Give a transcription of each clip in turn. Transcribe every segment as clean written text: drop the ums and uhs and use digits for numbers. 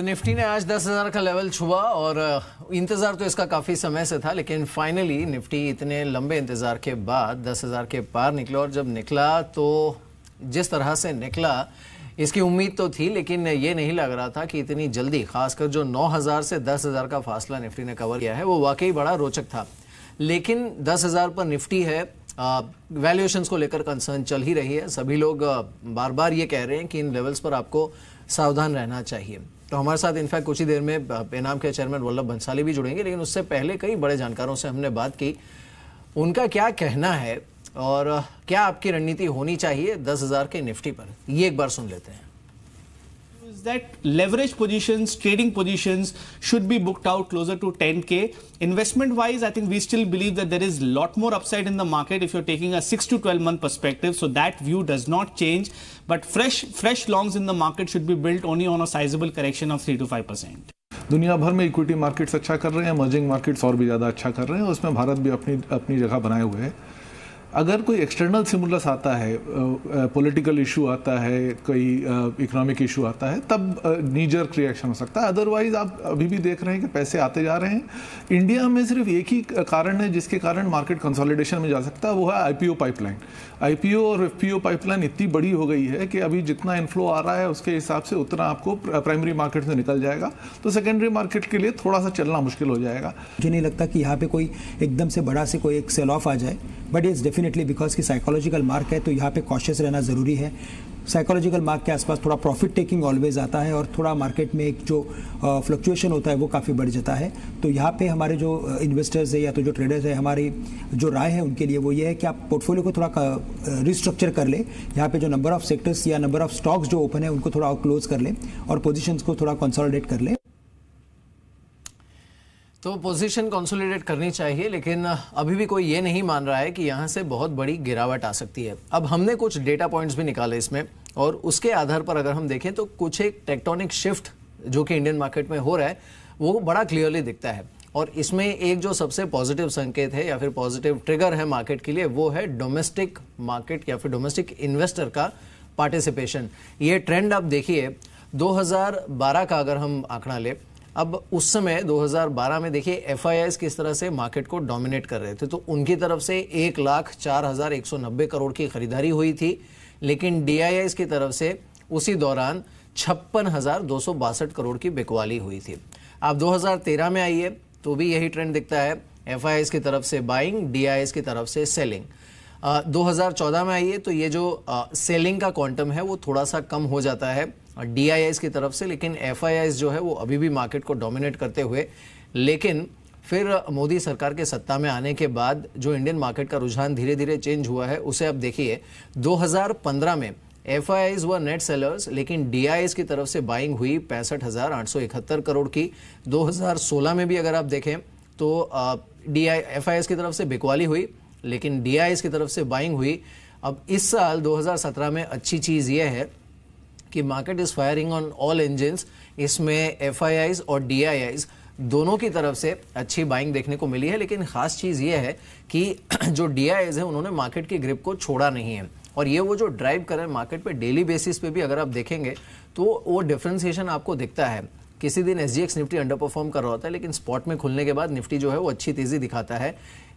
तो निफ्टी ने आज 10,000 का लेवल छुआ और इंतजार तो इसका काफी समय से था, लेकिन फाइनली निफ्टी इतने लंबे इंतजार के बाद 10,000 के पार निकला। और जब निकला तो जिस तरह से निकला इसकी उम्मीद तो थी, लेकिन ये नहीं लग रहा था कि इतनी जल्दी, खासकर जो 9,000 से 10,000 का फासला निफ्टी ने कवर किया है वो वाकई बड़ा रोचक था। लेकिन 10,000 पर निफ्टी है, वैल्यूएशंस को लेकर कंसर्न चल ही रही है। सभी लोग बार बार ये कह रहे हैं कि इन लेवल्स पर आपको सावधान रहना चाहिए। तो हमारे साथ इनफैक्ट कुछ ही देर में पेनाम के चेयरमैन वल्लभ भंसाली भी जुड़ेंगे, लेकिन उससे पहले कई बड़े जानकारों से हमने बात की, उनका क्या कहना है और क्या आपकी रणनीति होनी चाहिए 10,000 के निफ्टी पर, ये एक बार सुन लेते हैं। That leverage positions, trading positions should be booked out closer to 10K. Investment wise, I think we still believe that there is a lot more upside in the market if you're taking a 6 to 12 month perspective. So that view does not change. But fresh longs in the market should be built only on a sizable correction of 3 to 5%. दुनिया भर में equity markets अच्छा कर रहे हैं, emerging markets और भी ज़्यादा अच्छा कर रहे हैं, उसमें भारत भी अपनी जगह बनाए हुए है। अगर कोई एक्सटर्नल स्टिमुलस आता है, पॉलिटिकल इशू आता है, कोई इकोनॉमिक इशू आता है, तब नीजर रिएक्शन हो सकता है। अदरवाइज आप अभी भी देख रहे हैं कि पैसे आते जा रहे हैं। इंडिया में सिर्फ एक ही कारण है जिसके कारण मार्केट कंसोलिडेशन में जा सकता है, वो है आईपीओ पाइपलाइन। आईपीओ और एफपीओ पाइपलाइन इतनी बड़ी हो गई है कि अभी जितना इनफ्लो आ रहा है उसके हिसाब से उतना आपको प्राइमरी मार्केट से निकल जाएगा, तो सेकेंडरी मार्केट के लिए थोड़ा सा चलना मुश्किल हो जाएगा। मुझे नहीं लगता कि यहाँ पे कोई एकदम से बड़ा से कोई एक सेल ऑफ आ जाए, बट इट्स डेफिनेटली बिकॉज की साइकोलॉजिकल मार्क है, तो यहाँ पे कॉशियस रहना ज़रूरी है। साइकोलॉजिकल मार्क के आसपास थोड़ा प्रॉफिट टेकिंग ऑलवेज आता है और थोड़ा मार्केट में एक जो फ्लक्चुएशन होता है वो काफ़ी बढ़ जाता है। तो यहाँ पे हमारे जो इन्वेस्टर्स है या तो जो ट्रेडर्स है, हमारी जो राय है उनके लिए वो ये है कि आप पोर्टफोलियो को थोड़ा रिस्ट्रक्चर कर लें। यहाँ पे जो नंबर ऑफ सेक्टर्स या नंबर ऑफ स्टॉक्स जो ओपन है उनको थोड़ा क्लोज कर लें और पोजिशंस को थोड़ा कंसोलिडेट कर लें। तो पोजीशन कंसोलिडेट करनी चाहिए, लेकिन अभी भी कोई ये नहीं मान रहा है कि यहाँ से बहुत बड़ी गिरावट आ सकती है। अब हमने कुछ डेटा पॉइंट्स भी निकाले इसमें, और उसके आधार पर अगर हम देखें तो कुछ एक टेक्टोनिक शिफ्ट जो कि इंडियन मार्केट में हो रहा है वो बड़ा क्लियरली दिखता है। और इसमें एक जो सबसे पॉजिटिव संकेत है या फिर पॉजिटिव ट्रिगर है मार्केट के लिए, वो है डोमेस्टिक मार्केट या फिर डोमेस्टिक इन्वेस्टर का पार्टिसिपेशन। ये ट्रेंड आप देखिए 2012 का अगर हम आंकड़ा ले, अब उस समय 2012 में देखिए एफआईआईज किस तरह से मार्केट को डोमिनेट कर रहे थे। तो उनकी तरफ से 1,04,190 करोड़ की खरीदारी हुई थी, लेकिन डीआईआईज की तरफ से उसी दौरान 56,262 करोड़ की बिकवाली हुई थी। आप 2013 में आइए तो भी यही ट्रेंड दिखता है, एफआईआईज की तरफ से बाइंग, डीआईआईज की तरफ से सेलिंग। 2014 में आइए तो ये जो सेलिंग का क्वांटम है वो थोड़ा सा कम हो जाता है डीआईआईज की तरफ से, लेकिन एफआईआईज जो है वो अभी भी मार्केट को डोमिनेट करते हुए। लेकिन फिर मोदी सरकार के सत्ता में आने के बाद जो इंडियन मार्केट का रुझान धीरे धीरे चेंज हुआ है उसे अब देखिए। 2015 में एफआईआईज व नेट सेलर्स, लेकिन डीआईआईज की तरफ से बाइंग हुई 65,871 करोड़ की। 2016 में भी अगर आप देखें तो एफआईआईज की तरफ से बिकवाली हुई, लेकिन डीआईआईज की तरफ से बाइंग हुई। अब इस साल 2017 में अच्छी चीज़ यह है कि market is firing on all engines. इसमें एफआईआईज और डीआईआईज दोनों की तरफ से अच्छी बाइंग देखने को मिली है, लेकिन खास चीज़ ये है कि जो डीआईआईज है उन्होंने मार्केट की ग्रिप को छोड़ा नहीं है, और ये वो जो ड्राइव कर रहे हैं मार्केट पे डेली बेसिस पे भी अगर आप देखेंगे तो वो डिफ्रेंसिएशन आपको दिखता है। किसी दिन एसजीएक्स निफ्टी अंडर परफॉर्म कर रहा होता है, लेकिन स्पॉट में खुलने के बाद निफ्टी जो है वो अच्छी तेजी दिखाता है,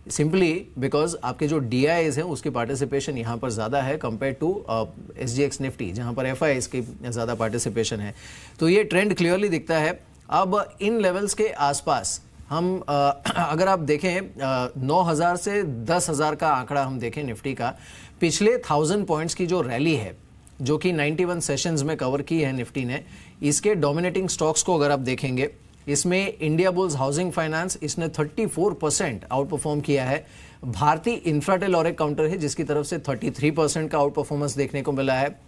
सिंपली बिकॉज आपके जो डीआईआईज हैं उसकी पार्टिसिपेशन यहाँ पर ज़्यादा है कंपेयर टू एसजीएक्स निफ्टी, जहाँ पर एफआईआईज की ज़्यादा पार्टिसिपेशन है। तो ये ट्रेंड क्लियरली दिखता है। अब इन लेवल्स के आसपास हम अगर आप देखें 9,000 से 10,000 का आंकड़ा हम देखें निफ्टी का, पिछले 1,000 पॉइंट्स की जो रैली है जो कि 91 सेशंस में कवर की है निफ्टी ने, इसके डोमिनेटिंग स्टॉक्स को अगर आप देखेंगे, इसमें इंडिया बुल्स हाउसिंग फाइनेंस, इसने 34% आउट परफॉर्म किया है। भारतीय इंफ्राटेल और एक काउंटर है जिसकी तरफ से 33% का आउट परफॉर्मेंस देखने को मिला है।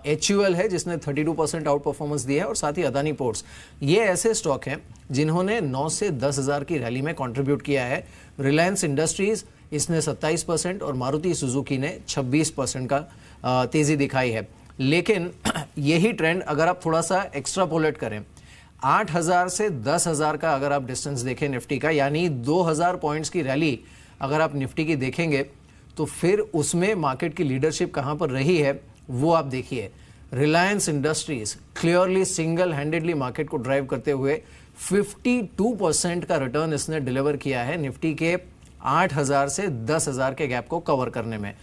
एचयूएल है जिसने 32% आउट परफॉर्मेंस दिया है, और साथ ही अदानी पोर्ट्स। ये ऐसे स्टॉक हैं जिन्होंने 9 से 10,000 की रैली में कंट्रीब्यूट किया है। रिलायंस इंडस्ट्रीज, इसने 27% और मारुति सुजुकी ने 26% का तेजी दिखाई है। लेकिन यही ट्रेंड अगर आप थोड़ा सा एक्स्ट्रापोलेट करें, 8,000 से 10,000 का अगर आप डिस्टेंस देखें निफ्टी का, यानी 2,000 पॉइंट्स की रैली अगर आप निफ्टी की देखेंगे, तो फिर उसमें मार्केट की लीडरशिप कहां पर रही है वो आप देखिए। Reliance industries clearly single handedly market को ड्राइव करते हुए 52% का रिटर्न इसने डिलीवर किया है निफ्टी के 8,000 से 10,000 के गैप को कवर करने में।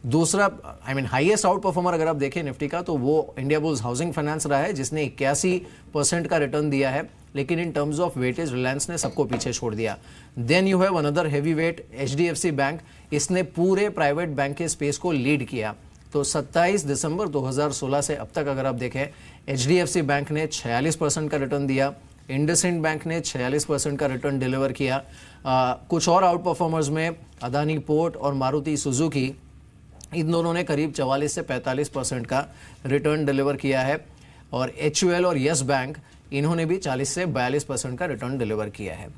दूसरा हाईएस्ट आउट परफॉर्मर अगर आप देखें निफ्टी का तो वो इंडिया बुल्स हाउसिंग फाइनेंस रहा है जिसने 81% का रिटर्न दिया है, लेकिन in terms of weightage Reliance ने सबको पीछे छोड़ दिया। Then you have another heavy weight HDFC bank, इसने पूरे प्राइवेट बैंक के स्पेस को लीड किया। तो 27 दिसंबर 2016 से अब तक अगर आप देखें HDFC बैंक ने 46% का रिटर्न दिया, इंडसइंड बैंक ने 46% का रिटर्न डिलीवर किया। कुछ और आउट परफॉर्मर्स में अदानी पोर्ट और मारुति सुजुकी, इन दोनों ने करीब 44 से 45% का रिटर्न डिलीवर किया है। और HUL और यस बैंक, इन्होंने भी 40 से 42% का रिटर्न डिलीवर किया है।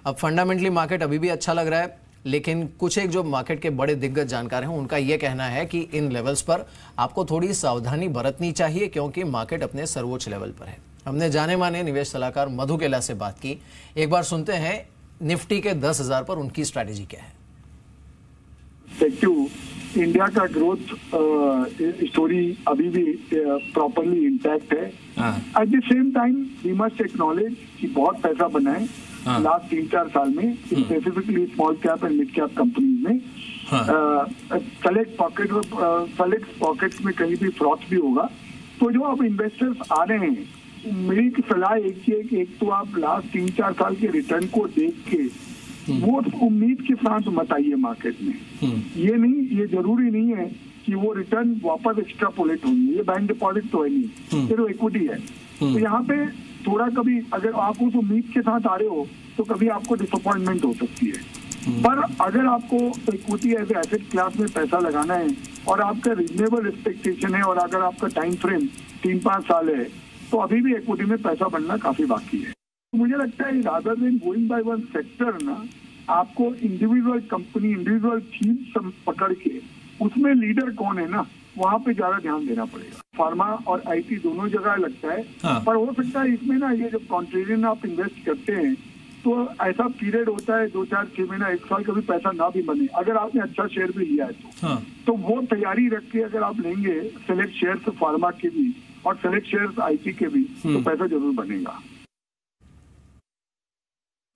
अब फंडामेंटली मार्केट अभी भी अच्छा लग रहा है, लेकिन कुछ एक जो मार्केट के बड़े दिग्गज जानकार हैं उनका यह कहना है कि इन लेवल्स पर आपको थोड़ी सावधानी बरतनी चाहिए क्योंकि मार्केट अपने सर्वोच्च लेवल पर है। हमने जाने माने निवेश सलाहकार मधु केला से बात की, एक बार सुनते हैं निफ्टी के 10,000 पर उनकी स्ट्रैटेजी क्या है। इंडिया का ग्रोथ स्टोरी अभी भी प्रॉपरली इंटैक्ट है। At the same time we must acknowledge कि बहुत पैसा बना है लास्ट 3-4 साल में, specifically small cap and mid cap companies में। सेलेक्ट पॉकेट्स में कहीं भी फ्रॉड भी होगा। तो जो अब इन्वेस्टर्स आ रहे हैं, मेरी सलाह एक ही है कि एक तो आप लास्ट 3-4 साल के रिटर्न को देख के वो उम्मीद के साथ मत आइए मार्केट में। ये नहीं, ये जरूरी नहीं है कि वो रिटर्न वापस एक्स्ट्रापोलेट होंगे, ये बैंक डिपॉजिट तो है नहीं, ये तो इक्विटी है। तो यहाँ पे थोड़ा कभी अगर आप उस उम्मीद के साथ आ रहे हो तो कभी आपको डिसअपॉइंटमेंट हो सकती है। पर अगर आपको इक्विटी एज एसेट क्लास में पैसा लगाना है और आपका रीजनेबल एक्सपेक्टेशन है और अगर आपका टाइम फ्रेम 3-5 साल है तो अभी भी इक्विटी में पैसा बनना काफी बाकी है। मुझे लगता है rather than going by one sector ना, आपको इंडिविजुअल कंपनी, इंडिविजुअल थीम पकड़ के उसमें लीडर कौन है ना, वहाँ पे ज्यादा ध्यान देना पड़ेगा। फार्मा और IT दोनों जगह लगता है। पर हो सकता है इसमें ना ये जब कॉन्ट्रेरियन आप इन्वेस्ट करते हैं तो ऐसा पीरियड होता है 2-4-6 महीना 1 साल कभी पैसा ना भी बने, अगर आपने अच्छा शेयर भी लिया है तो वो तैयारी रख के अगर आप लेंगे सेलेक्ट शेयर फार्मा के भी और सेलेक्ट शेयर IT के भी तो पैसा जरूर बनेगा।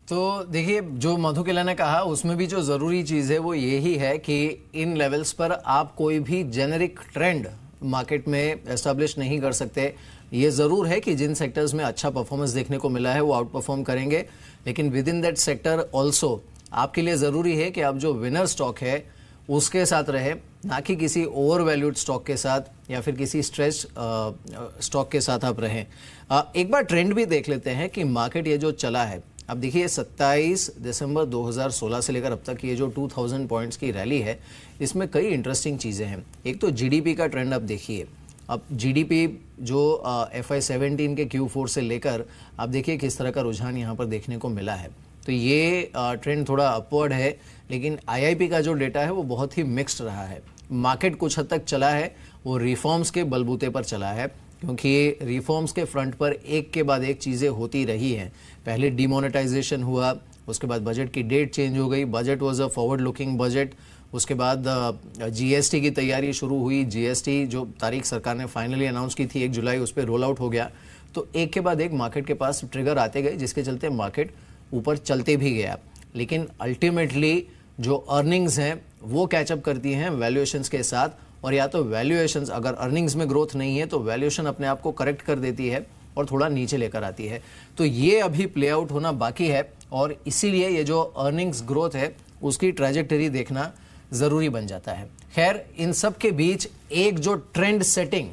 तो देखिए, जो मधु केला ने कहा उसमें भी जो जरूरी चीज है वो यही है कि इन लेवल्स पर आप कोई भी जेनेरिक ट्रेंड मार्केट में एस्टेब्लिश नहीं कर सकते। ये जरूर है कि जिन सेक्टर्स में अच्छा परफॉर्मेंस देखने को मिला है वो आउट परफॉर्म करेंगे, लेकिन with in that sector also आपके लिए जरूरी है कि आप जो विनर स्टॉक है उसके साथ रहे, ना कि किसी ओवर वैल्यूड स्टॉक के साथ या फिर किसी स्ट्रेस स्टॉक के साथ आप रहें। एक बार ट्रेंड भी देख लेते हैं कि मार्केट ये जो चला है, अब देखिए 27 दिसंबर 2016 से लेकर अब तक ये जो 2000 पॉइंट्स की रैली है, इसमें कई इंटरेस्टिंग चीज़ें हैं। एक तो GDP का ट्रेंड आप देखिए, अब GDP जो FY17 के Q4 से लेकर आप देखिए किस तरह का रुझान यहाँ पर देखने को मिला है। तो ये ट्रेंड थोड़ा अपवर्ड है, लेकिन IIP का जो डेटा है वो बहुत ही मिक्स्ड रहा है। मार्केट कुछ हद तक चला है, वो रिफॉर्म्स के बलबूते पर चला है, क्योंकि रिफॉर्म्स के फ्रंट पर एक के बाद एक चीज़ें होती रही हैं। पहले डिमोनेटाइजेशन हुआ, उसके बाद बजट की डेट चेंज हो गई, budget was a forward looking budget. उसके बाद GST की तैयारी शुरू हुई, GST जो तारीख सरकार ने फाइनली अनाउंस की थी 1 जुलाई, उस पर रोल आउट हो गया। तो एक के बाद एक मार्केट के पास ट्रिगर आते गए, जिसके चलते मार्केट ऊपर चलते भी गया। लेकिन अल्टीमेटली जो अर्निंग्स हैं वो कैचअप करती हैं वैल्यूएशंस के साथ, और या तो वैल्यूएशंस, अगर अर्निंग्स में ग्रोथ नहीं है तो वैल्यूएशन अपने आप को करेक्ट कर देती है और थोड़ा नीचे लेकर आती है। तो ये अभी प्ले आउट होना बाकी है, और इसीलिए ये जो अर्निंग्स ग्रोथ है उसकी ट्रैजेक्टरी देखना ज़रूरी बन जाता है। खैर, इन सब के बीच एक जो ट्रेंड सेटिंग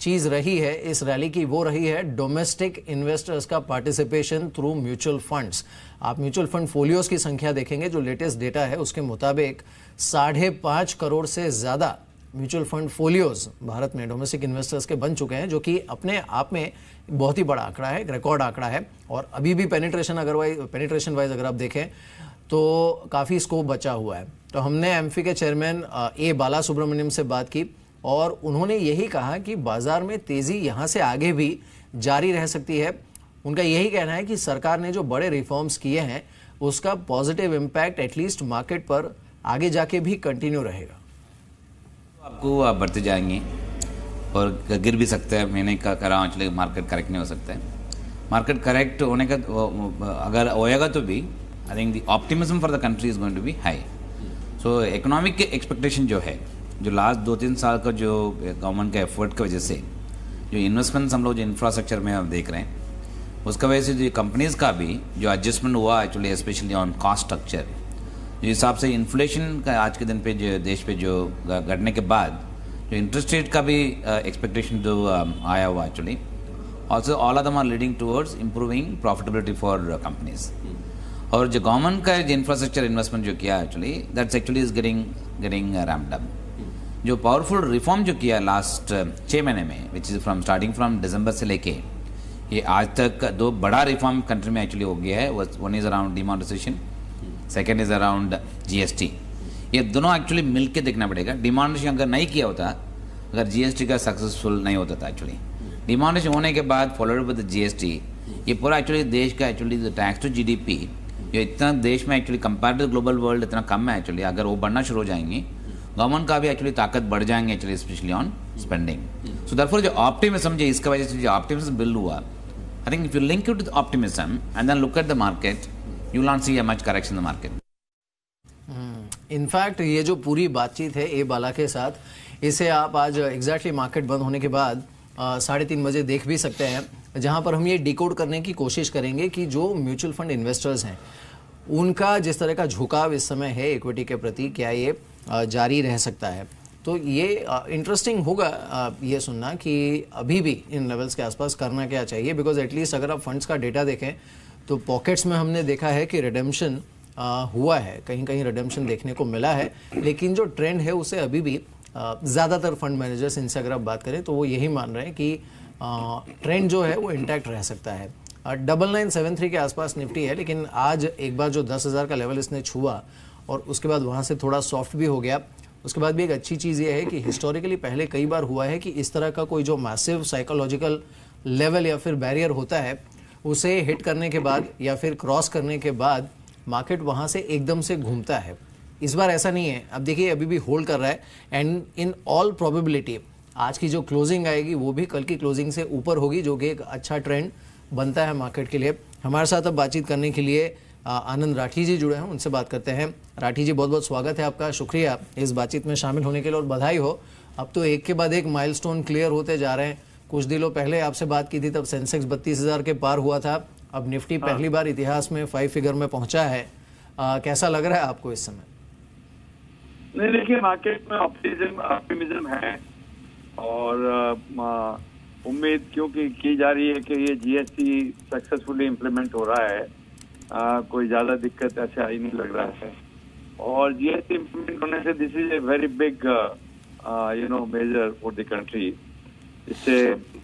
चीज़ रही है इस रैली की, वो रही है डोमेस्टिक इन्वेस्टर्स का पार्टिसिपेशन थ्रू म्यूचुअल फंड्स। आप म्यूचुअल फंड फोलियोज की संख्या देखेंगे, जो लेटेस्ट डेटा है उसके मुताबिक 5.5 करोड़ से ज़्यादा म्यूचुअल फंड फोलियोज भारत में डोमेस्टिक इन्वेस्टर्स के बन चुके हैं, जो कि अपने आप में बहुत ही बड़ा आंकड़ा है, रिकॉर्ड आंकड़ा है। और अभी भी पेनिट्रेशन वाइज अगर आप देखें तो काफ़ी स्कोप बचा हुआ है। तो हमने एमफी के चेयरमैन ए बाला सुब्रमण्यम से बात की, और उन्होंने यही कहा कि बाजार में तेज़ी यहाँ से आगे भी जारी रह सकती है। उनका यही कहना है कि सरकार ने जो बड़े रिफॉर्म्स किए हैं उसका पॉजिटिव इम्पैक्ट एटलीस्ट मार्केट पर आगे जाके भी कंटिन्यू रहेगा। आपको आप बढ़ते जाएंगे और गिर भी सकते हैं। मैंने करा एक्चुअली मार्केट करेक्ट नहीं हो सकता है। मार्केट करेक्ट होने का अगर होएगा तो भी I think the optimism for the country is going to be high. So economic expectation जो है, जो लास्ट 2-3 साल का जो गवर्नमेंट का एफर्ट की वजह से जो इन्वेस्टमेंट्स हम लोग जो इंफ्रास्ट्रक्चर में हम देख रहे हैं, उसका वजह से जो कंपनीज़ का भी जो एडजस्टमेंट हुआ actually specially on cost structure, जो हिसाब से इन्फ्लेशन का आज के दिन पे जो देश पे जो घटने के बाद जो इंटरेस्ट रेट का भी एक्सपेक्टेशन जो आया हुआ actually, also all of them are leading towards improving profitability for companies. और जो गवर्नमेंट का जो इंफ्रास्ट्रक्चर इन्वेस्टमेंट जो किया actually that's actually is getting ramped up. जो पावरफुल रिफॉर्म जो किया लास्ट 6 महीने में, which is starting from December से लेके ये आज तक 2 बड़ा रिफॉर्म कंट्री में एक्चुअली हो गया है। One is around demonetisation, second is around GST। ये दोनों एक्चुअली मिल के देखना पड़ेगा। डिमॉनेटाइजेशन अगर नहीं किया होता, अगर GST का सक्सेसफुल नहीं होता था एक्चुअली, डिमॉनेटाइजेशन होने के बाद फॉलोड विद GST, ये पूरा एक्चुअली देश का एक्चुअली टैक्स टू GDP ये इतना देश में actually compare to global world इतना कम है एक्चुअली। अगर वो बढ़ना शुरू हो जाएंगी, गवर्नमेंट का भी एक्चुअली ताकत बढ़ जाएंगे actually, specially on spending. So therefore जो ऑप्टिमिज्म जो इसका वजह से जो ऑप्टिमिज्म बिल्ड हुआ, I think if you link it to optimism and then look at the market, you will not see a much correction in the market. In fact ये जो पूरी बातचीत है ए बाला के साथ, इसे आप आज एग्जैक्टली मार्केट बंद होने के बाद 3:30 बजे देख भी सकते हैं, जहां पर हम ये डिकोड करने की कोशिश करेंगे कि जो म्यूचुअल फंड इन्वेस्टर्स हैं उनका जिस तरह का झुकाव इस समय है इक्विटी के प्रति, क्या ये जारी रह सकता है। तो ये इंटरेस्टिंग होगा ये सुनना कि अभी भी इन लेवल्स के आसपास करना क्या चाहिए, बिकॉज एटलीस्ट अगर आप फंड्स का डेटा देखें तो पॉकेट्स में हमने देखा है कि रिडेम्पशन हुआ है, कहीं कहीं रिडेम्पशन देखने को मिला है, लेकिन जो ट्रेंड है उसे अभी भी ज़्यादातर फंड मैनेजर्स, इनसे अगर आप बात करें तो वो यही मान रहे हैं कि ट्रेंड जो है वो इंटैक्ट रह सकता है। 9973 के आसपास निफ्टी है, लेकिन आज एक बार जो 10,000 का लेवल इसने छुआ और उसके बाद वहाँ से थोड़ा सॉफ्ट भी हो गया। उसके बाद भी एक अच्छी चीज़ ये है कि हिस्टोरिकली पहले कई बार हुआ है कि इस तरह का कोई जो मैसिव साइकोलॉजिकल लेवल या फिर बैरियर होता है, उसे हिट करने के बाद या फिर क्रॉस करने के बाद मार्केट वहाँ से एकदम से घूमता है। इस बार ऐसा नहीं है। अब देखिए अभी भी होल्ड कर रहा है एंड इन ऑल प्रोबेबिलिटी आज की जो क्लोजिंग आएगी वो भी कल की क्लोजिंग से ऊपर होगी, जो कि एक अच्छा ट्रेंड बनता है मार्केट के लिए। हमारे साथ अब बातचीत करने के लिए आनंद राठी जी जुड़े हैं, उनसे बात करते हैं। राठी जी, बहुत बहुत स्वागत है आपका, शुक्रिया इस बातचीत में शामिल होने के लिए और बधाई हो। अब तो एक के बाद एक माइलस्टोन क्लियर होते जा रहे हैं। कुछ दिनों पहले आपसे बात की थी तब सेंसेक्स 32,000 के पार हुआ था, अब निफ्टी पहली बार इतिहास में 5 फिगर में पहुंचा है। कैसा लग रहा है आपको इस समय? नहीं, देखिए मार्केट में ऑप्टिमिज्म है और उम्मीद क्योंकि की जा रही है कि ये GST सक्सेसफुली इम्प्लीमेंट हो रहा है, कोई ज्यादा दिक्कत ऐसे आई नहीं लग रहा है। और GST इम्प्लीमेंट होने से this is a very big major for the country. इससे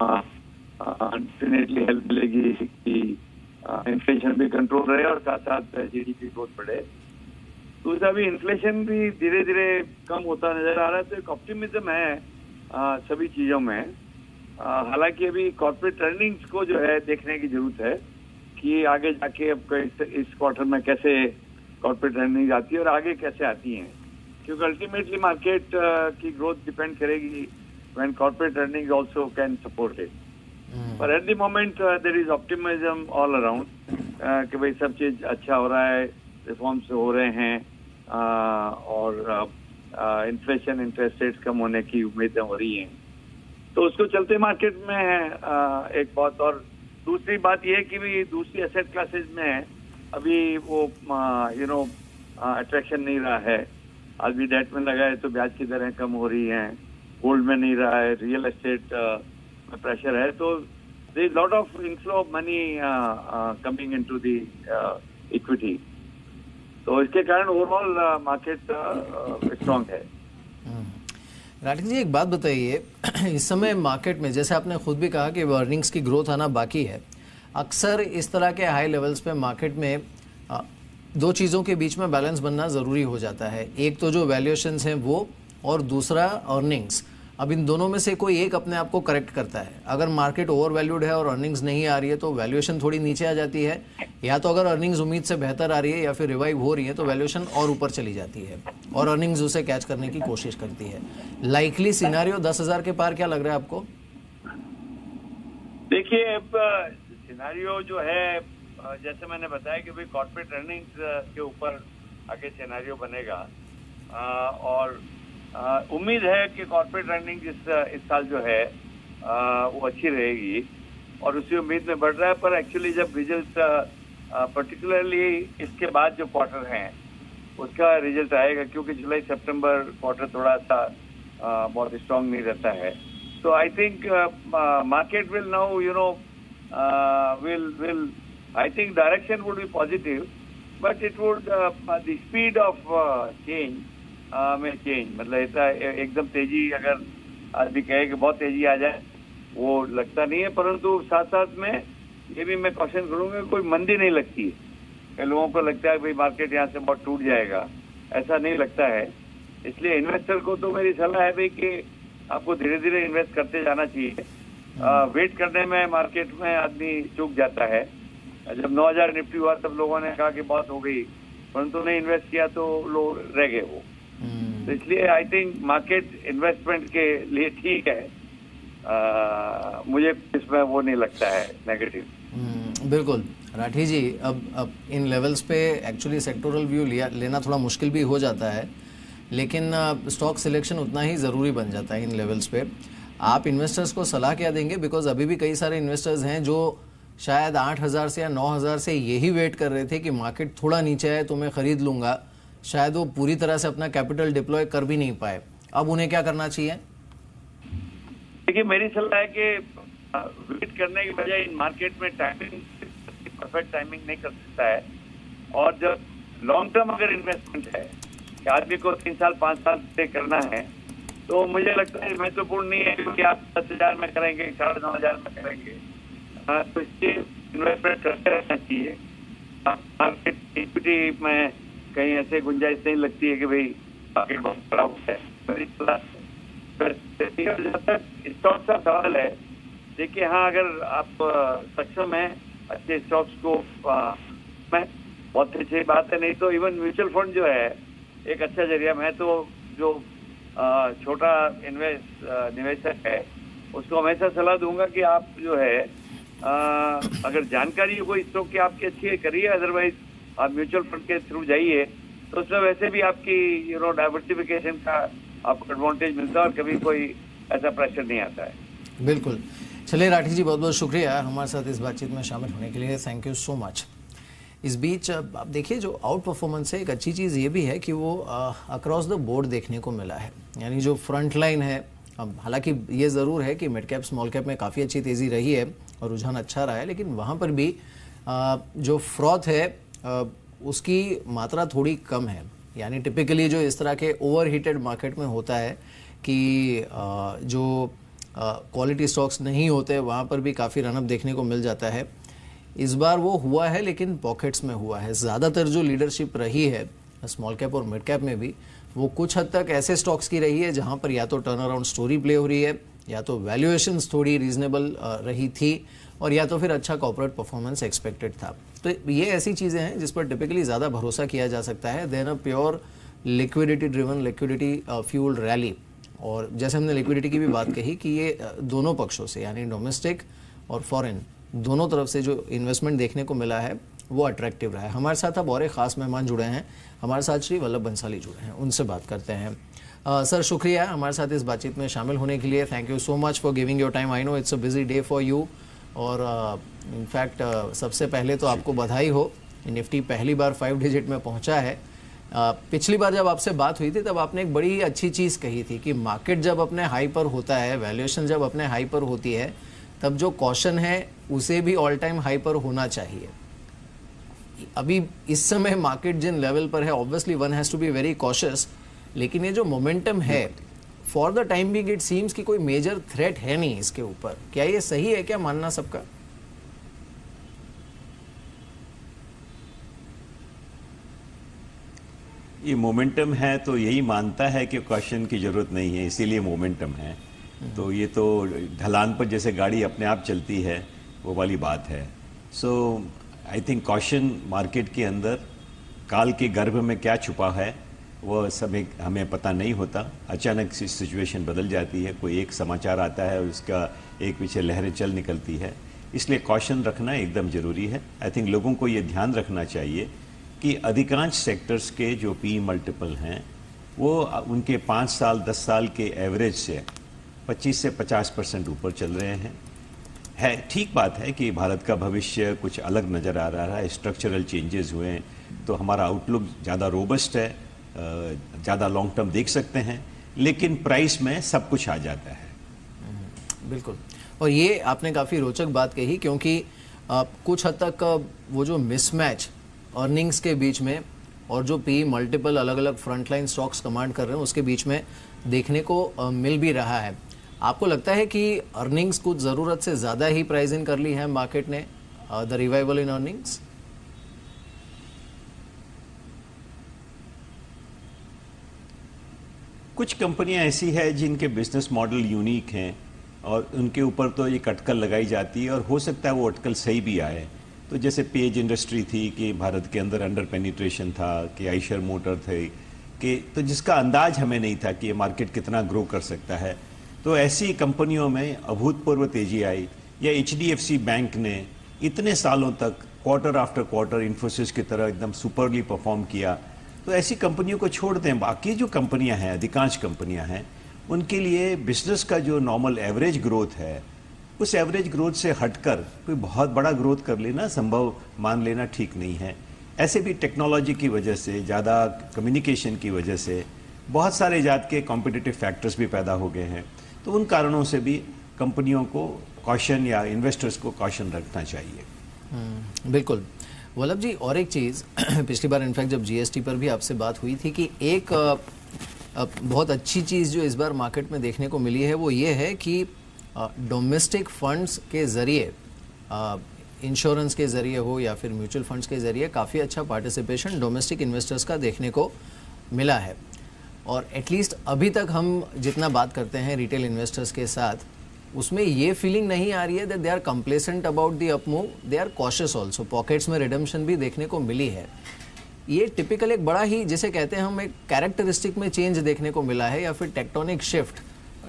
डेफिनेटली हेल्प मिलेगी कि इन्फ्लेशन भी कंट्रोल रहे और साथ साथ GDP ग्रोथ बढ़े। दूसरा भी इन्फ्लेशन भी धीरे धीरे कम होता नजर आ रहा है, तो एक ऑप्टिमिज्म है सभी चीजों में। हालांकि अभी कॉर्पोरेट अर्निंग्स को जो है देखने की जरूरत है कि आगे जाके अब इस क्वार्टर में कैसे कॉर्पोरेट अर्निंग आती है और आगे कैसे आती हैं, क्योंकि अल्टीमेटली मार्केट की ग्रोथ डिपेंड करेगी when corporate earnings also can support it. पर at the moment there is optimism all around कि भाई सब चीज अच्छा हो रहा है, रिफॉर्म्स हो रहे हैं और इन्फ्लेशन, इंटरेस्ट रेट्स कम होने की उम्मीदें हो रही हैं, तो उसको चलते मार्केट में एक बहुत। और दूसरी बात यह है कि भी दूसरी एसेट क्लासेस में अभी वो अट्रैक्शन नहीं रहा है। आज भी डेट में लगा है तो ब्याज की दरें कम हो रही हैं, गोल्ड में नहीं रहा है, रियल एस्टेट में प्रेशर है, तो there is lot of inflow of money coming into the equity, तो इसके कारण ओवरऑल मार्केट स्ट्रांग है। राठी जी, एक बात बताइए, इस समय मार्केट में जैसे आपने खुद भी कहा कि अर्निंग्स की ग्रोथ आना बाकी है, अक्सर इस तरह के हाई लेवल्स पे मार्केट में दो चीज़ों के बीच में बैलेंस बनना ज़रूरी हो जाता है। एक तो जो वैल्यूएशंस हैं वो, और दूसरा अर्निंग्स। अब इन दोनों में से कोई एक अपने आप को करेक्ट करता है। अगर मार्केट ओवर वैल्यूड है और अर्निंग्स नहीं आ रही है तो वैल्यूएशन थोड़ी नीचे आ जाती है, या तो अगर अर्निंग्स उम्मीद से बेहतर आ रही है या फिर रिवाइव हो रही है तो वैल्यूएशन और ऊपर चली जाती है और अर्निंग्स उसे कैच करने की कोशिश करती है। लाइकली सिनारियो 10,000 के पार क्या लग रहा है आपको? देखिए, सिनारियो जो है, जैसे मैंने बताया कि भाई कॉर्पोरेट अर्निंग्स के ऊपर आगे सिनारियो बनेगा, और उम्मीद है कि कॉर्पोरेट अर्निंग इस साल जो है वो अच्छी रहेगी और उसी उम्मीद में बढ़ रहा है। पर एक्चुअली जब रिजल्ट पर्टिकुलरली इसके बाद जो क्वार्टर हैं उसका रिजल्ट आएगा, क्योंकि जुलाई सितंबर क्वार्टर थोड़ा सा बहुत स्ट्रांग नहीं रहता है, तो I think market will now will I think direction would be positive, but it would the speed of change में चेंज, मतलब ऐसा एकदम तेजी अगर आदमी कहे कि बहुत तेजी आ जाए वो लगता नहीं है। परंतु साथ साथ में ये भी मैं क्वेश्चन करूंगा, कोई मंदी नहीं लगती है। कई लोगों को लगता है भाई मार्केट यहाँ से बहुत टूट जाएगा, ऐसा नहीं लगता है। इसलिए इन्वेस्टर को तो मेरी सलाह है भाई कि आपको धीरे धीरे इन्वेस्ट करते जाना चाहिए। वेट करने में मार्केट में आदमी चूक जाता है। जब 9,000 निफ्टी हुआ तब लोगों ने कहा कि बहुत हो गई, परंतु नहीं इन्वेस्ट किया तो लोग रह गए वो। तो इसलिए आई थिंक मार्केट इन्वेस्टमेंट के लिए ठीक है, मुझे इसमें वो नहीं लगता है नेगेटिव। बिल्कुल राठी जी, अब इन लेवल्स पे एक्चुअली सेक्टोरल व्यू लेना थोड़ा मुश्किल भी हो जाता है, लेकिन स्टॉक सिलेक्शन उतना ही ज़रूरी बन जाता है इन लेवल्स पे। आप इन्वेस्टर्स को सलाह क्या देंगे? बिकॉज अभी भी कई सारे इन्वेस्टर्स हैं जो शायद 8,000 से या 9,000 से यही वेट कर रहे थे कि मार्केट थोड़ा नीचे आए तो मैं खरीद लूंगा, शायद वो पूरी तरह से अपना कैपिटल डिप्लॉय कर भी नहीं पाए। अब उन्हें क्या करना चाहिए? देखिए, मेरी सलाह है कि वेट करने के बजाय इन मार्केट में टाइमिंग परफेक्ट टाइमिंग नहीं कर सकता है, और जब लॉन्ग टर्म अगर इन्वेस्टमेंट है कि आदमी को 3 साल 5 साल से करना है, तो मुझे लगता है महत्वपूर्ण नहीं है क्योंकि आप 10,000 में करेंगे, 9,500 में करेंगे, तो इसके इन्वेस्टमेंट करते रहना चाहिए। मार्केट इक्विटी में कहीं ऐसे गुंजाइश नहीं लगती है कि भाई मार्केट बहुत खराब है। स्टॉक का सवाल है, देखिए हाँ, अगर आप सक्षम हैं अच्छे स्टॉक्स को में बहुत अच्छी बात है, नहीं तो इवन म्यूचुअल फंड जो है एक अच्छा जरिया। मैं तो जो छोटा निवेशक है उसको हमेशा सलाह दूंगा कि आप जो है अगर जानकारी कोई स्टॉक की आपकी अच्छी है करिए, अदरवाइज आप म्यूचुअल फंड के थ्रू जाइए, तो उसमें वैसे भी आपकी डाइवर्सिफिकेशन का आपको एडवांटेज मिलता है और कभी कोई ऐसा प्रेशर नहीं आता है। बिल्कुल। चलिए राठी जी, बहुत बहुत शुक्रिया हमारे साथ इस बातचीत में शामिल होने के लिए, थैंक यू सो मच। इस बीच आप देखिए, जो आउट परफॉर्मेंस है, एक अच्छी चीज़ ये भी है कि वो अक्रॉस द बोर्ड देखने को मिला है। यानी जो फ्रंट लाइन है, अब हालांकि ये ज़रूर है कि मिड कैप स्मॉल कैप में काफ़ी अच्छी तेज़ी रही है और रुझान अच्छा रहा है, लेकिन वहाँ पर भी जो फ्रॉथ है उसकी मात्रा थोड़ी कम है। यानी टिपिकली जो इस तरह के ओवर हीटेड मार्केट में होता है कि जो क्वालिटी स्टॉक्स नहीं होते वहाँ पर भी काफ़ी रनअप देखने को मिल जाता है। इस बार वो हुआ है, लेकिन पॉकेट्स में हुआ है। ज़्यादातर जो लीडरशिप रही है स्मॉल कैप और मिड कैप में भी, वो कुछ हद तक ऐसे स्टॉक्स की रही है जहाँ पर या तो टर्न अराउंड स्टोरी प्ले हो रही है, या तो वैल्यूएशंस थोड़ी रीजनेबल रही थी, और या तो फिर अच्छा कॉर्पोरेट परफॉर्मेंस एक्सपेक्टेड था। तो ये ऐसी चीज़ें हैं जिस पर टिपिकली ज़्यादा भरोसा किया जा सकता है then a pure liquidity driven, liquidity fueled rally. और जैसे हमने लिक्विडिटी की भी बात कही कि ये दोनों पक्षों से, यानी डोमेस्टिक और फॉरेन, दोनों तरफ से जो इन्वेस्टमेंट देखने को मिला है वो अट्रैक्टिव रहा है। हमारे साथ अब और एक ख़ास मेहमान जुड़े हैं, हमारे साथ श्री वल्लभ बंसाली जुड़े हैं, उनसे बात करते हैं। सर, शुक्रिया हमारे साथ इस बातचीत में शामिल होने के लिए। Thank you so much for giving your time. I know it's a busy day for you, और इनफैक्ट सबसे पहले तो आपको बधाई हो, निफ्टी पहली बार 5 डिजिट में पहुंचा है। पिछली बार जब आपसे बात हुई थी तब आपने एक बड़ी अच्छी चीज़ कही थी कि मार्केट जब अपने हाई पर होता है, वैल्यूएशन जब अपने हाई पर होती है, तब जो कॉशन है उसे भी ऑल टाइम हाई पर होना चाहिए। अभी इस समय मार्केट जिन लेवल पर है, obviously one has to be very cautious, लेकिन ये जो मोमेंटम है for the time being it seems कि कोई मेजर थ्रेट है नहीं इसके ऊपर। क्या ये सही है क्या मानना सबका? ये मोमेंटम है तो यही मानता है कि क्वेश्चन की जरूरत नहीं है, इसीलिए मोमेंटम है। तो ये तो ढलान पर जैसे गाड़ी अपने आप चलती है वो वाली बात है। सो आई थिंक कॉशन मार्केट के अंदर काल के गर्भ में क्या छुपा है वो सब हमें पता नहीं होता। अचानक से सिचुएशन बदल जाती है, कोई एक समाचार आता है और उसका एक पीछे लहरें चल निकलती है, इसलिए कॉशन रखना एकदम ज़रूरी है। आई थिंक लोगों को ये ध्यान रखना चाहिए कि अधिकांश सेक्टर्स के जो पी मल्टीपल हैं वो उनके 5 साल 10 साल के एवरेज से 25 से 50% ऊपर चल रहे हैं। ठीक बात है कि भारत का भविष्य कुछ अलग नज़र आ रहा है, स्ट्रक्चरल चेंजेस हुए हैं, तो हमारा आउटलुक ज़्यादा रोबस्ट है, ज़्यादा लॉन्ग टर्म देख सकते हैं, लेकिन प्राइस में सब कुछ आ जाता है। बिल्कुल, और ये आपने काफ़ी रोचक बात कही, क्योंकि कुछ हद तक वो जो मिसमैच अर्निंग्स के बीच में और जो पी मल्टीपल अलग अलग फ्रंटलाइन स्टॉक्स कमांड कर रहे हैं उसके बीच में देखने को मिल भी रहा है। आपको लगता है कि अर्निंग्स कुछ ज़रूरत से ज़्यादा ही प्राइस इन कर ली है मार्केट ने, द रिवाइवल इन अर्निंग्स? कुछ कंपनियां ऐसी है जिनके बिजनेस मॉडल यूनिक हैं और उनके ऊपर तो एक अटकल लगाई जाती है और हो सकता है वो अटकल सही भी आए। तो जैसे पेज इंडस्ट्री थी कि भारत के अंदर अंडर पेनिट्रेशन था, कि आइशर मोटर थे, कि तो जिसका अंदाज हमें नहीं था कि ये मार्केट कितना ग्रो कर सकता है। तो ऐसी कंपनियों में अभूतपूर्व तेजी आई, या HDFC बैंक ने इतने सालों तक क्वार्टर आफ्टर क्वार्टर इन्फोसिस की तरह एकदम सुपरली परफॉर्म किया। तो ऐसी कंपनियों को छोड़ दें, बाकी जो कंपनियां हैं, अधिकांश कंपनियां हैं, उनके लिए बिजनेस का जो नॉर्मल एवरेज ग्रोथ है उस एवरेज ग्रोथ से हटकर कोई बहुत बड़ा ग्रोथ कर लेना संभव मान लेना ठीक नहीं है। ऐसे भी टेक्नोलॉजी की वजह से, ज़्यादा कम्युनिकेशन की वजह से बहुत सारे जात के कॉम्पिटिटिव फैक्टर्स भी पैदा हो गए हैं। तो उन कारणों से भी कंपनियों को कॉशन या इन्वेस्टर्स को कॉशन रखना चाहिए। बिल्कुल वल्लभ जी, और एक चीज़ पिछली बार इनफैक्ट जब GST पर भी आपसे बात हुई थी कि एक बहुत अच्छी चीज़ जो इस बार मार्केट में देखने को मिली है वो ये है कि डोमेस्टिक फंड्स के ज़रिए, इंश्योरेंस के ज़रिए हो या फिर म्यूचुअल फंड्स के ज़रिए, काफ़ी अच्छा पार्टिसिपेशन डोमेस्टिक इन्वेस्टर्स का देखने को मिला है। और एटलीस्ट अभी तक हम जितना बात करते हैं रिटेल इन्वेस्टर्स के साथ, उसमें ये फीलिंग नहीं आ रही है that they are complacent about the up move, they are cautious also. Pockets में रिडम्पशन भी देखने को मिली है। ये टिपिकल एक बड़ा ही, जिसे कहते हैं हम, एक कैरेक्टरिस्टिक में चेंज देखने को मिला है, या फिर टेक्टोनिक शिफ्ट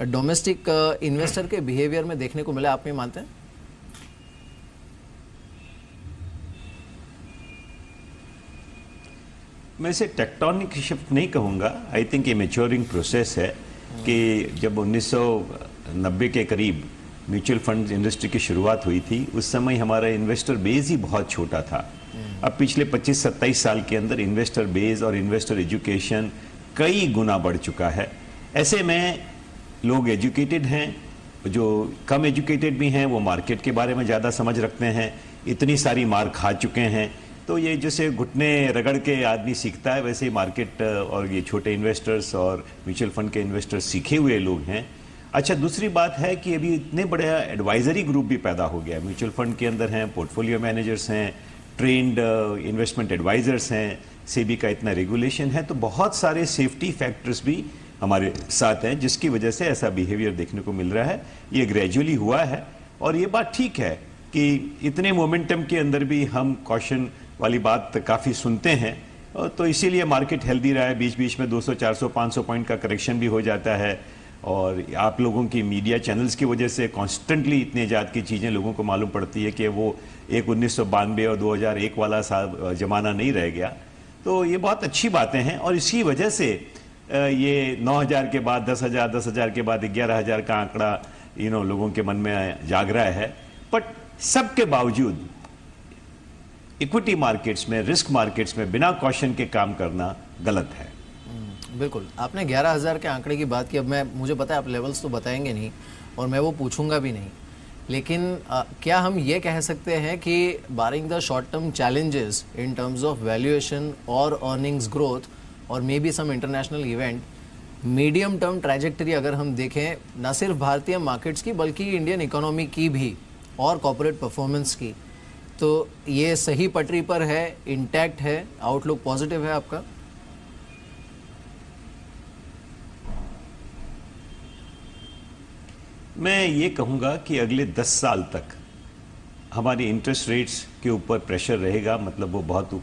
डोमेस्टिक इन्वेस्टर के बिहेवियर में देखने को मिला। आप ये मानते हैं? मैं इसे टेक्टोनिक शिफ्ट नहीं कहूँगा। आई थिंक ये मैच्योरिंग प्रोसेस है कि जब 1990 के करीब म्यूचुअल फंड इंडस्ट्री की शुरुआत हुई थी, उस समय हमारा इन्वेस्टर बेस ही बहुत छोटा था। अब पिछले 25-27 साल के अंदर इन्वेस्टर बेस और इन्वेस्टर एजुकेशन कई गुना बढ़ चुका है। ऐसे में लोग एजुकेटेड हैं, जो कम एजुकेटेड भी हैं वो मार्केट के बारे में ज़्यादा समझ रखते हैं, इतनी सारी मार खा चुके हैं। तो ये जैसे घुटने रगड़ के आदमी सीखता है, वैसे ही मार्केट और ये छोटे इन्वेस्टर्स और म्यूचुअल फंड के इन्वेस्टर्स सीखे हुए लोग हैं। अच्छा, दूसरी बात है कि अभी इतने बड़े एडवाइजरी ग्रुप भी पैदा हो गया है। म्यूचुअल फंड के अंदर हैं पोर्टफोलियो मैनेजर्स हैं, ट्रेंड इन्वेस्टमेंट एडवाइजर्स हैं, सेबी का इतना रेगुलेशन है, तो बहुत सारे सेफ्टी फैक्टर्स भी हमारे साथ हैं, जिसकी वजह से ऐसा बिहेवियर देखने को मिल रहा है। ये ग्रेजुअली हुआ है और ये बात ठीक है कि इतने मोमेंटम के अंदर भी हम कॉशन वाली बात काफ़ी सुनते हैं, तो इसीलिए मार्केट हेल्दी रहा है। बीच बीच में 200, 400, 500 पॉइंट का करेक्शन भी हो जाता है, और आप लोगों की मीडिया चैनल्स की वजह से कॉन्स्टेंटली इतने जात की चीज़ें लोगों को मालूम पड़ती है कि वो एक 1992 और 2001 वाला ज़माना नहीं रह गया। तो ये बहुत अच्छी बातें हैं, और इसी वजह से ये 9,000 के बाद 10,000, 10,000 के बाद 11,000 का आंकड़ा लोगों के मन में जाग रहा है। बट सबके बावजूद इक्विटी मार्केट्स में, रिस्क मार्केट्स में बिना कॉशन के काम करना गलत है। बिल्कुल, आपने 11,000 के आंकड़े की बात की। अब मुझे पता है आप लेवल्स तो बताएंगे नहीं और मैं वो पूछूंगा भी नहीं, लेकिन क्या हम ये कह सकते हैं कि barring the short term challenges in terms of valuation और अर्निंग्स ग्रोथ और maybe some international event, medium term trajectory अगर हम देखें न सिर्फ भारतीय मार्केट्स की बल्कि इंडियन इकोनॉमी की भी और कॉर्पोरेट परफॉर्मेंस की, तो ये सही पटरी पर है, इंटैक्ट है, आउटलुक पॉजिटिव है आपका? मैं ये कहूँगा कि अगले 10 साल तक हमारी इंटरेस्ट रेट्स के ऊपर प्रेशर रहेगा, मतलब वो बहुत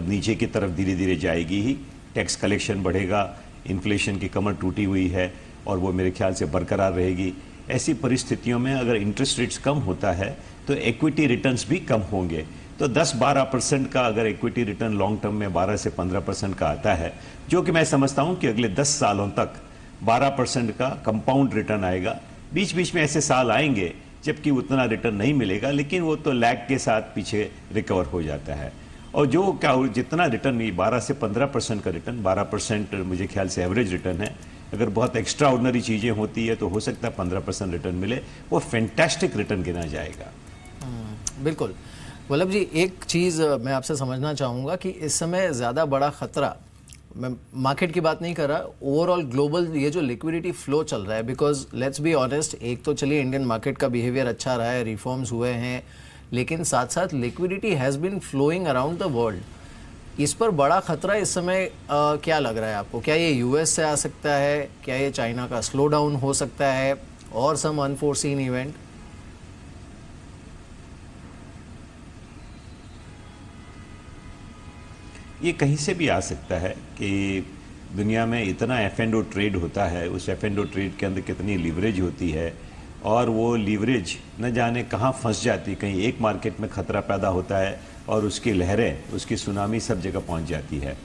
नीचे की तरफ धीरे धीरे जाएगी ही। टैक्स कलेक्शन बढ़ेगा, इन्फ्लेशन की कमर टूटी हुई है और वो मेरे ख्याल से बरकरार रहेगी। ऐसी परिस्थितियों में अगर इंटरेस्ट रेट्स कम होता है तो इक्विटी रिटर्न्स भी कम होंगे। तो 10-12% का अगर इक्विटी रिटर्न लॉन्ग टर्म में 12 से 15% का आता है, जो कि मैं समझता हूं कि अगले 10 सालों तक 12% का कंपाउंड रिटर्न आएगा। बीच बीच में ऐसे साल आएंगे जबकि उतना रिटर्न नहीं मिलेगा, लेकिन वो तो लैग के साथ पीछे रिकवर हो जाता है। और जो क्या जितना रिटर्न 12 से 15% का रिटर्न, 12% मुझे ख्याल से एवरेज रिटर्न है। अगर बहुत एक्स्ट्रा ऑर्डिनरी चीज़ें होती है तो हो सकता है 15% रिटर्न मिले, वो फैंटास्टिक रिटर्न गिना जाएगा। बिल्कुल। वल्लभ जी, एक चीज़ मैं आपसे समझना चाहूँगा कि इस समय ज़्यादा बड़ा खतरा, मैं मार्केट की बात नहीं कर रहा, ओवरऑल ग्लोबल ये जो लिक्विडिटी फ्लो चल रहा है, बिकॉज लेट्स बी ऑनेस्ट, एक तो चलिए इंडियन मार्केट का बिहेवियर अच्छा रहा है, रिफॉर्म्स हुए हैं, लेकिन साथ साथ liquidity has been flowing around the world. इस पर बड़ा खतरा इस समय क्या लग रहा है आपको? क्या ये यूएस से आ सकता है? क्या ये चाइना का स्लो डाउन हो सकता है और सम अनफोर्सीन इवेंट? ये कहीं से भी आ सकता है कि दुनिया में इतना F&O ट्रेड होता है, उस F&O ट्रेड के अंदर कितनी लीवरेज होती है और वो लीवरेज न जाने कहाँ फंस जाती। कहीं एक मार्केट में खतरा पैदा होता है और उसकी लहरें, उसकी सुनामी सब जगह पहुंच जाती है।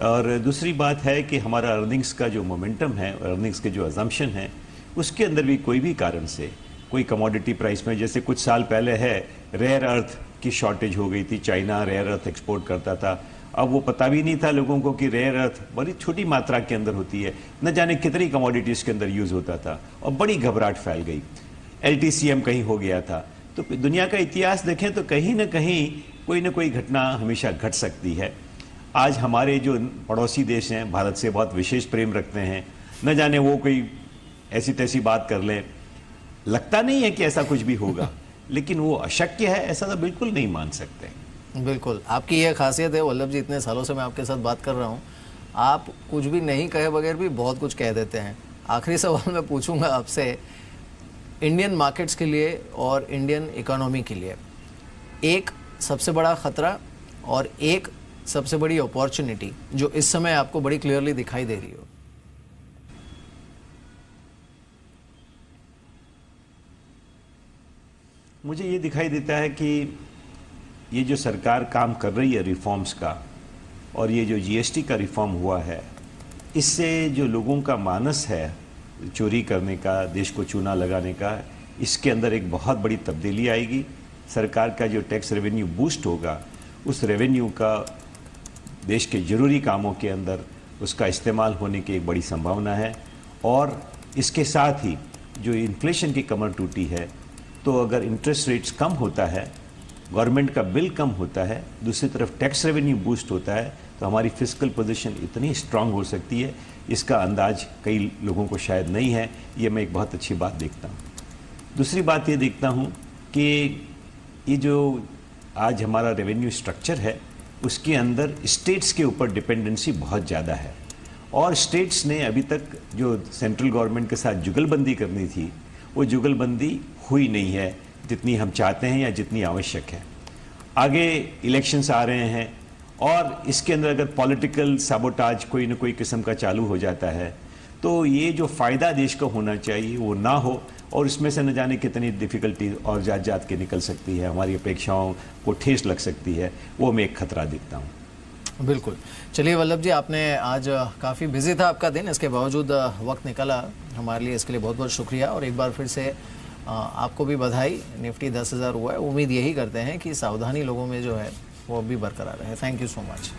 और दूसरी बात है कि हमारा अर्निंग्स का जो मोमेंटम है, अर्निंग्स के जो अजम्पशन है, उसके अंदर भी कोई भी कारण से कोई कमोडिटी प्राइस में, जैसे कुछ साल पहले है रेयर अर्थ की शॉर्टेज हो गई थी, चाइना रेयर अर्थ एक्सपोर्ट करता था। अब वो पता भी नहीं था लोगों को कि रेयर अर्थ बड़ी छोटी मात्रा के अंदर होती है, न जाने कितनी कमोडिटीज़ के अंदर यूज़ होता था और बड़ी घबराहट फैल गई। LTCM कहीं हो गया था। तो दुनिया का इतिहास देखें तो कहीं ना कहीं कोई ना कोई घटना हमेशा घट सकती है। आज हमारे जो पड़ोसी देश हैं, भारत से बहुत विशेष प्रेम रखते हैं, न जाने वो कोई ऐसी तैसी बात कर लें। लगता नहीं है कि ऐसा कुछ भी होगा, लेकिन वो अशक्य है ऐसा तो बिल्कुल नहीं मान सकते। बिल्कुल, आपकी यह खासियत है वल्लभ जी, इतने सालों से मैं आपके साथ बात कर रहा हूँ, आप कुछ भी नहीं कहे बगैर भी बहुत कुछ कह देते हैं। आखिरी सवाल मैं पूछूंगा आपसे, इंडियन मार्केट्स के लिए और इंडियन इकोनॉमी के लिए एक सबसे बड़ा खतरा और एक सबसे बड़ी अपॉर्चुनिटी जो इस समय आपको बड़ी क्लियरली दिखाई दे रही हो। मुझे ये दिखाई देता है कि ये जो सरकार काम कर रही है रिफॉर्म्स का, और ये जो GST का रिफॉर्म हुआ है, इससे जो लोगों का मानस है चोरी करने का, देश को चूना लगाने का, इसके अंदर एक बहुत बड़ी तब्दीली आएगी। सरकार का जो टैक्स रेवेन्यू बूस्ट होगा, उस रेवेन्यू का देश के ज़रूरी कामों के अंदर उसका इस्तेमाल होने की एक बड़ी संभावना है। और इसके साथ ही जो इन्फ्लेशन की कमर टूटी है, तो अगर इंटरेस्ट रेट्स कम होता है, गवर्नमेंट का बिल कम होता है, दूसरी तरफ टैक्स रेवेन्यू बूस्ट होता है, तो हमारी फिस्कल पोजीशन इतनी स्ट्रांग हो सकती है, इसका अंदाज कई लोगों को शायद नहीं है। ये मैं एक बहुत अच्छी बात देखता हूँ। दूसरी बात ये देखता हूँ कि ये जो आज हमारा रेवेन्यू स्ट्रक्चर है, उसके अंदर स्टेट्स के ऊपर डिपेंडेंसी बहुत ज़्यादा है, और स्टेट्स ने अभी तक जो सेंट्रल गवर्नमेंट के साथ जुगलबंदी करनी थी, वो जुगलबंदी हुई नहीं है जितनी हम चाहते हैं या जितनी आवश्यक है। आगे इलेक्शंस आ रहे हैं और इसके अंदर अगर पॉलिटिकल साबोटाज कोई ना कोई किस्म का चालू हो जाता है, तो ये जो फ़ायदा देश को होना चाहिए वो ना हो, और इसमें से न जाने कितनी डिफ़िकल्टी और जात के निकल सकती है, हमारी अपेक्षाओं को ठेस लग सकती है। वो मैं एक खतरा देखता हूँ। बिल्कुल। चलिए वल्लभ जी, आपने आज काफ़ी बिजी था आपका दिन, इसके बावजूद वक्त निकाला हमारे लिए, इसके लिए बहुत बहुत शुक्रिया। और एक बार फिर से आपको भी बधाई। निफ्टी 10,000 हुआ है, उम्मीद यही करते हैं कि सावधानी लोगों में जो है वो भी बरकरार है। Thank you so much.